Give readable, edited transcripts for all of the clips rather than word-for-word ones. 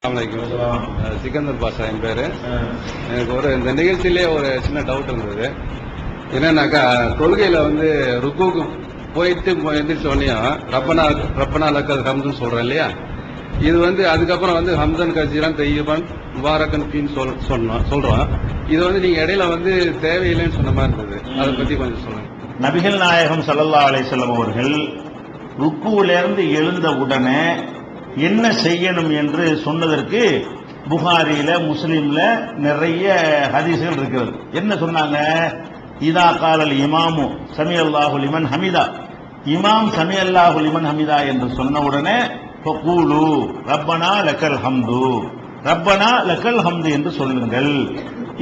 சிக்கந்தர் பாஷா என் பேரு. எனக்கு இந்த நிகழ்ச்சியிலே ஒரு சின்ன டவுட் இருந்தது. என்னன்னாக்கா, தொழுகையில ருக்குவுக்கு போயிட்டு எந்திரிச்ச உடனே ரப்பனா லக்கல் ஹம்துன்னு சொல்றேன் இல்லையா? இது அதுக்கப்புறம் ஹம்தன் கசீரன் தையீபன் முபாரக்கன் ஃபீன்னு சொல்றோம். இது நீங்க இடையில தேவையில்லைன்னு சொன்ன மாதிரி இருந்தது. அதை பத்தி கொஞ்சம் சொல்லுங்க. நபிகள் நாயகம் ஸல்லல்லாஹு அலைஹி வஸல்லம் அவர்கள் ருக்குவிலிருந்து எழுந்த உடனே என்ன செய்யணும் என்று சொன்னதற்கு புகாரில முஸ்லிம்ல நிறைய ஹதீஸ்கள் இருக்கிறது. என்ன சொன்னாங்க? இதா காலல் இமாமு சமிஅல்லாஹு லிமன் ஹமிதா, இமாம் சமிஅல்லாஹு லிமன் ஹமிதா என்று சொன்ன உடனே ஃபகூலு ரப்பனா லக்கல் ஹம்து, ரப்பனா லக்கல் ஹம்து என்று சொல்லுங்கள்.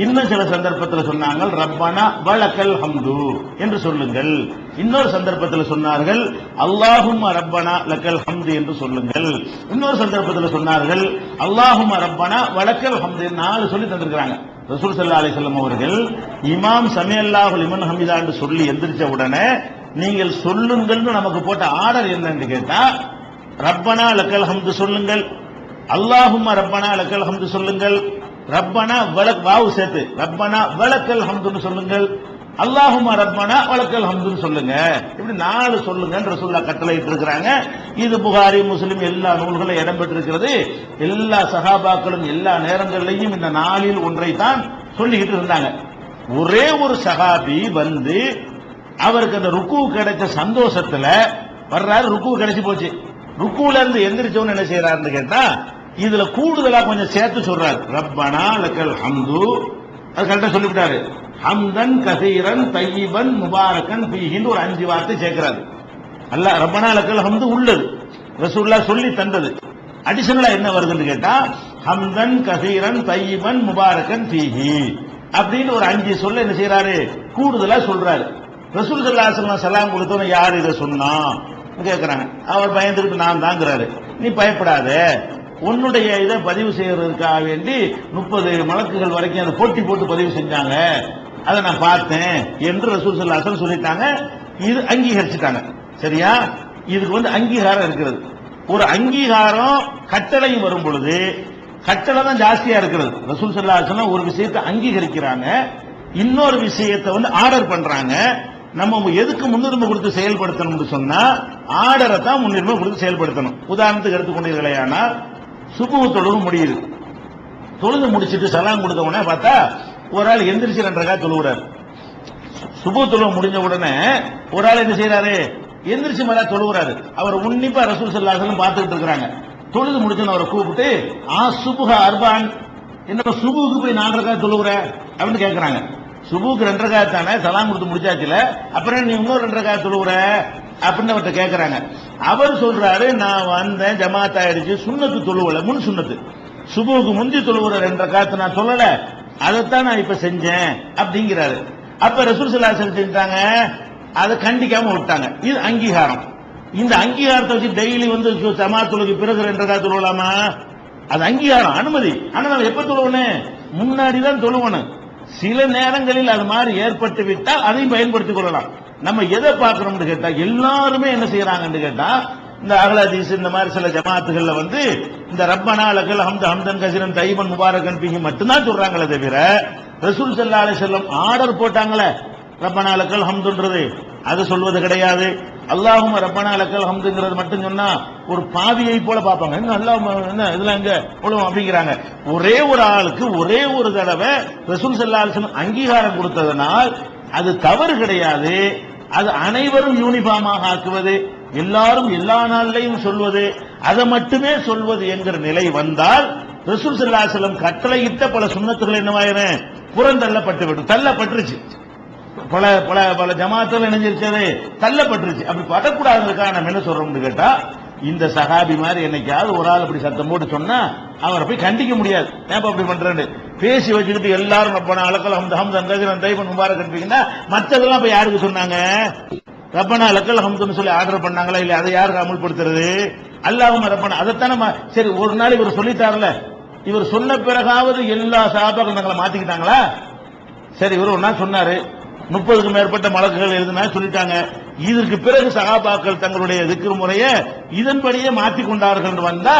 இன்னும் சில சந்தர்ப்பத்தில் சொன்னார்கள் ரப்பனா வலக்கல் ஹம்து என்று சொல்லுங்கள். இன்னொரு சந்தர்ப்பத்தில் சொன்னார்கள் அல்லாஹும்ம ரப்பனா லக்கல் ஹம்து என்று சொல்லுங்கள். இன்னொரு சந்தர்ப்பத்தில் சொன்னார்கள் அல்லாஹும்ம ரப்பனா வலக்கல் ஹம்து. 4 சொல்லி தந்திருக்கிறாங்க. ரசூல் ஸல்லல்லாஹு அலைஹி வஸல்லம் அவர்கள் இமாம் சமிஅல்லாஹு லிமன் ஹமிதா என்று சொல்லி எந்திரிச்ச உடனே நீங்கள் சொல்லுங்கள்னு நமக்கு போட்ட ஆர்டர் என்னன்னு கேட்டா, ரப்பனா லக்கல் ஹம்து சொல்லுங்கள், அல்லாஹும்ம ரப்பனா லக்கல் ஹம்து சொல்லுங்கள், ரப்பனா வலக் வாவு சேர்த்து ரப்பனா வலக்கல் ஹம்துன்னு சொல்லுங்கள், அல்லாஹும்ம ரப்பனா வலக்கல் ஹம்துன்னு சொல்லுங்க. இப்படி 4 சொல்லுங்க ரசூலுல்லாஹ் கட்டளையிட்டு இருக்கிறாங்க. இது புகாரி முஸ்லிம் எல்லா நூல்களும் இடம்பெற்றிருக்கிறது. எல்லா சஹாபாக்களும் எல்லா நேரங்களிலையும் இந்த 4இல் ஒன்றை தான் சொல்லிக்கிட்டு இருந்தாங்க. ஒரே ஒரு சஹாபி அவருக்கு அந்த ருக்கு கிடைச்ச சந்தோஷத்துல வர்றாரு. ருக்கு கிடைச்சு போச்சு. ருக்குல இருந்து எந்திரிச்சவன் என்ன செய்யறாருன்னு கேட்டா, இதுல கூடுதலா கொஞ்சம் சேர்த்து சொல்றாரு. ரப்பனா லக்கல் ஹம்து, அது கரெக்டா சொல்லிவிட்டாரு. ஹம்தன் கசீரன் தையிபன் முபாரக்கன் ஃபீஹின்னு ஒரு 5 வார்த்தை சேர்க்கிறாரு. அல்லாஹ் ரப்பனா லக்கல் ஹம்து உள்ளது, ரசூலுல்லாஹ் சொல்லி தந்தது. அடிஷனலா என்ன வருதுன்னு கேட்டா, ஹம்தன் கசீரன் தையிபன் முபாரக்கன் ஃபீஹி அப்படின்னு ஒரு 5 சொல்ல என்ன செய்யறாரு, கூடுதலா சொல்றாரு. ரசூல் ஸல்லல்லாஹு அலைஹி வஸல்லம் சலாம் கொடுத்தவன யார் இதை சொன்னா கேட்கிறாங்க. அவர் பயந்துகிட்டு நான் தாங்கிறாரு. நீ பயப்படாத, உன்னுடைய இதை பதிவு செய்யறதுக்காக வேண்டி 30 மலக்குகள் வரைக்கும் அதை போட்டி போட்டு பதிவு செஞ்சாங்க, அதை நான் பார்த்தேன் என்று ரசூல் ஸல்லல்லாஹு அலைஹி வஸல்லம் சொல்லிட்டாங்க. இது அங்கீகரிச்சுட்டாங்க. சரியா? இதுக்கு அங்கீகாரம் இருக்கிறது. ஒரு அங்கீகாரம் கட்டளை வரும் பொழுது கட்டளை தான் ஜாஸ்தியா இருக்கிறது. ரசூல் ஸல்லல்லாஹு அலைஹி வஸல்லம் ஒரு விஷயத்தை அங்கீகரிக்கிறாங்க, இன்னொரு விஷயத்தை ஆர்டர் பண்றாங்க. நம்ம எதுக்கு முன்னுரிமை கொடுத்து செயல்படுத்தணும் சொன்னா ஆர்டரை தான் முன்னுரிமை கொடுத்து செயல்படுத்தணும். உதாரணத்துக்கு எடுத்துக்கொண்டீர்களேனா, சுபஹ் தொழுகை முடியுது. தொழுது முடிச்சிட்டு சலாம் கொடுத்த உடனே பார்த்தா ஒரு ஆள் எந்திரிச்சு 2 ரக்காத் தொழுகிறார். சுபஹ் தொழுகை முடிஞ்ச உடனே ஒரு ஆள் என்ன செய்யறாரு, எந்திரிச்சு மேல தொழுகிறாரு. அவர் உன்னிப்பா ரசூல் ஸல்லல்லாஹு அலைஹி வஸல்லம் பார்த்துட்டு இருக்காங்க. தொழுது முடிச்சுன்னு அவரை கூப்பிட்டு சுபஹ அர்பான், என்ன சுபுக்கு போய் 4 ரக்காத் தொழுகிற அப்படின்னு கேட்கிறாங்க. சுபுக்கு 2 ரக்காத் தானே, சலாம் கொடுத்து முடிச்சாச்சுல, அப்புறம் நீ இன்னொரு 2 ரக்காத் தொழுகிற அப்படின்னு அவர்கிட்ட கேட்கிறாங்க. அவர் சொல்றாரு, நான் வந்தேன் ஜமாத் ஆயிடுச்சு, சுன்னத்து தொழுவல, முன் சுன்னத்து, சுபுக்கு முந்தி தொழுகிற 2 ரக்காத் நான் சொல்லல, அதைத்தான் நான் இப்ப செஞ்சேன் அப்படிங்கிறாரு. அப்ப ரசூல் ஸல்லல்லாஹு அலைஹி வஸல்லம் செஞ்சாங்க, அதை கண்டிக்காம விட்டாங்க. இது அங்கீகாரம். இந்த அங்கீகாரத்தை வச்சு டெய்லி ஜமாத் தொழுகை பிறகு 2 ரக்காத் தொழுவலாமா? அது அங்கீகாரம், அனுமதி. ஆனால் எப்ப தொழுவணும்? முன்னாடிதான் தொழுவணும். சில நேரங்களில் அது மாதிரி ஏற்பட்டு விட்டால் அதையும் பயன்படுத்திக் கொள்ளலாம். நம்ம எதை பார்க்கிறோம்னு கேட்டா, எல்லாருமே என்ன செய்யறாங்கன்னு கேட்டா, இந்த அஹ்ல ஹதீஸ் இந்த மாதிரி சில ஜமாத்துகள்ல இந்த ரப்பனா லக்கல் ஹம்து ஹம்தன் கஸீரன் தையிபன் முபாரக்கன் ஃபீஹி மட்டும்தான் சொல்றாங்களே தவிர, ரசூல் ஸல்லல்லாஹு அலைஹி வஸல்லம் ஆர்டர் போட்டாங்களே ரப்பனா லக்கல் ஹம்துன்றது, அது சொல்வது கிடையாது. அல்லாஹும்ம ரப்பனா லக்கல் ஹம்துங்கிறது மட்டும் சொன்னா ஒரு பாவியை போல பார்ப்பாங்க. என்ன அல்லாஹ் என்ன இதெல்லாம் எங்க போடுவோம் அப்படிங்கிறாங்க. ஒரே ஒரு ஆளுக்கு ஒரே ஒரு தடவை ரசூல் ஸல்லல்லாஹு அலைஹி வஸல்லம் அங்கீகாரம் கொடுத்ததனால் அது தவறு கிடையாது. அது அனைவரும் யூனிஃபார்மாக ஆக்குவது, எல்லாரும் எல்லா நாளிலையும் சொல்வது, அதை மட்டுமே சொல்வது என்கிற நிலை வந்தால் ரசூல் ஸல்லல்லாஹு அலைஹி வஸல்லம் கட்டளையிட்ட பல சுன்னத்துகள் என்னவாயிரும், புறந்தள்ளப்பட்டு தள்ளப்பட்டுருச்சு. பல பல பல ஜமாத்தில் இணைஞ்சிருச்சது தள்ளப்பட்டுருச்சு. அப்படி படக்கூடாதுக்காக நம்ம என்ன சொல்றோம்னு கேட்டா, இந்த சஹாபி மாதிரி என்னைக்காவது ஒரு ஆள் அப்படி சத்தம் போட்டு சொன்னா அவரை போய் கண்டிக்க முடியாது. ஏன் அப்படி பண்றேன்னு பேசி வச்சுக்கிட்டு எல்லாரும் ரப்பனா லக்கல் ஹம்து ஹம்தன் கஸீரன் தையிபன் முபாரக்கன் ஃபீஹின்னா மற்றதெல்லாம் போய் யாருக்கு சொன்னாங்க? ரப்பனா லக்கல் ஹம்துன்னு சொல்லி ஆர்டர் பண்ணாங்களா இல்ல? அதை யாருக்கு அமல்படுத்துறது? அல்லாஹும்ம ரப்பனா. அதைத்தானே சரி ஒரு நாள் இவர் சொல்லிட்டார்ல, இவர் சொன்ன பிறகாவது எல்லா சஹாபாக்கள் தங்களை மாத்திக்கிட்டாங்களா? சரி, இவர் ஒரு நாள் சொன்னாரு, 30க்கும் மேற்பட்ட மலக்குகள் எழுதுனா சொல்லிட்டாங்க. இதற்கு பிறகு சஹாபாக்கள் தங்களுடைய திக்ர் முறையை இதன்படியே மாற்றிக் கொண்டார்கள் வந்தா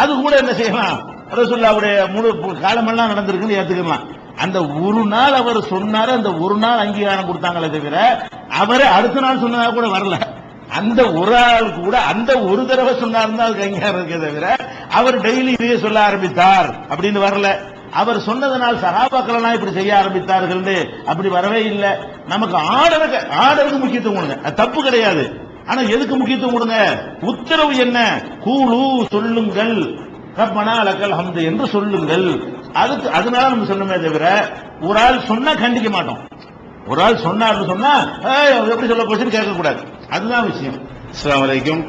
அது கூட என்ன செய்யலாம், ரசூலுல்லாஹ்வுடைய முழு காலமெல்லாம் நடந்திருக்குன்னு ஏத்துக்கலாம். அந்த ஒரு நாள் அவர் சொன்னாரு, அந்த ஒரு நாள் அங்கீகாரம் கொடுத்தாங்களே தவிர அவரை அடுத்த நாள் சொன்னதா கூட வரல. அந்த ஒரு ஆள் கூட அந்த ஒரு தடவை சொன்னாருன்னா அதுக்கு அங்கீகாரம் இருக்கே தவிர அவர் டெய்லி இதையே சொல்ல ஆரம்பித்தார் அப்படின்னு வரல. அவர் சொன்னதனால் சஹாபாக்கள் எல்லாம் இப்படி செய்ய ஆரம்பித்தார்கள் அப்படி வரவே இல்லை. நமக்கு ஆர்டருக்கு முக்கியத்துவம் கொடுங்க, அது தப்பு கிடையாது. ஆனா எதுக்கு முக்கியத்துவம் கொடுங்க? உத்தரவு என்ன? கூலு சொல்லுங்கள், ரப்பனா லக்கல் ஹம்து என்று சொல்லுங்கள். அதுக்கு அதனால நம்ம சொன்னமே தவிர ஒரு ஆள் சொன்னா கண்டிக்க மாட்டோம். ஒரு ஆள் சொன்னார்னு சொன்னா எப்படி சொல்ல போச்சுன்னு கேட்க கூடாது. அதுதான் விஷயம். அஸ்ஸலாமு அலைக்கும்.